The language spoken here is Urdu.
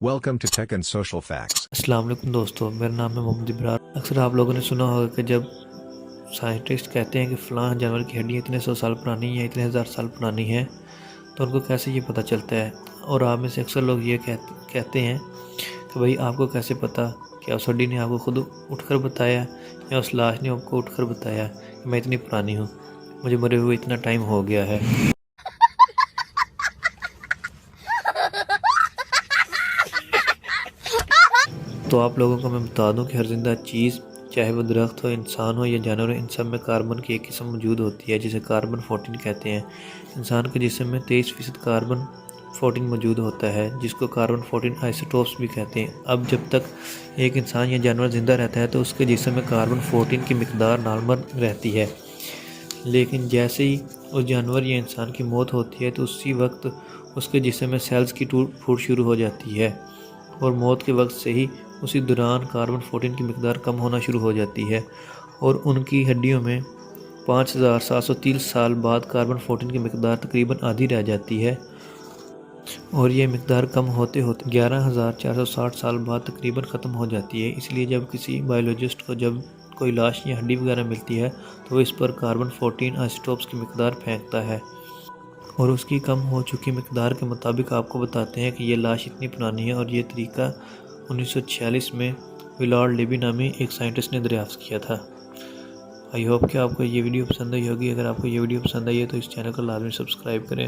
Welcome to Tech and Social Facts. السلام علیکم دوستو، میرا نام ہے محمد ابرار۔ اکثر آپ لوگوں نے سنا ہوگا کہ جب سائنٹسٹ کہتے ہیں کہ فلاں جانور کی ہڈی اتنے 100 سال پرانی ہے، اتنے 1000 سال پرانی ہے، تو ان کو کیسے یہ پتہ چلتا ہے؟ اور آپ میں سے اکثر لوگ یہ کہتے ہیں کہ بھائی آپ کو کیسے پتہ کہ اس ہڈی نے آپ کو خود اٹھ کر بتایا یا اس لاش نے آپ کو اٹھ کر بتایا کہ میں اتنی پرانی ہوں، مجھے مرے ہوئے اتنا ٹائم ہو گیا ہے۔ تو آپ لوگوں کو میں بتا دوں کہ ہر زندہ چیز، چاہے وہ درخت ہو، انسان ہو یا جانور ہو، ان سب میں کاربن کی ایک قسم موجود ہوتی ہے جسے کاربن 14 کہتے ہیں۔ انسان کے جسم میں 23% کاربن 14 موجود ہوتا ہے، جس کو کاربن 14 آئسوٹوپس بھی کہتے ہیں۔ اب جب تک ایک انسان یا جانور زندہ رہتا ہے تو اس کے جسم میں کاربن 14 کی مقدار نارمل رہتی ہے، لیکن جیسے ہی اس جانور یا انسان کی موت ہوتی ہے تو اسی وقت اس کے جسم میں سیلز کی ٹوٹ پھوٹ شروع ہو جاتی ہے، اور موت کے وقت سے ہی اسی دوران کاربن 14 کی مقدار کم ہونا شروع ہو جاتی ہے، اور ان کی ہڈیوں میں 5730 سال بعد کاربن 14 کی مقدار تقریباً آدھی رہ جاتی ہے، اور یہ مقدار کم ہوتے ہوتے 11460 سال بعد تقریباً ختم ہو جاتی ہے۔ اس لیے جب کسی بایولوجسٹ کو جب کوئی لاش یا ہڈی وغیرہ ملتی ہے تو وہ اس پر کاربن 14 آئسوٹوپس کی مقدار پھینکتا ہے، اور اس کی کم ہو چکی مقدار کے مطابق آپ کو بتاتے ہیں کہ یہ لاش اتنی پرانی ہے۔ اور یہ طریقہ 1946 میں ویلارڈ لیبی نامی ایک سائنٹسٹ نے دریافت کیا تھا۔ آئی ہوپ کہ آپ کو یہ ویڈیو پسند آئی ہوگی۔ اگر آپ کو یہ ویڈیو پسند آئی ہے تو اس چینل کو لازمی سبسکرائب کریں۔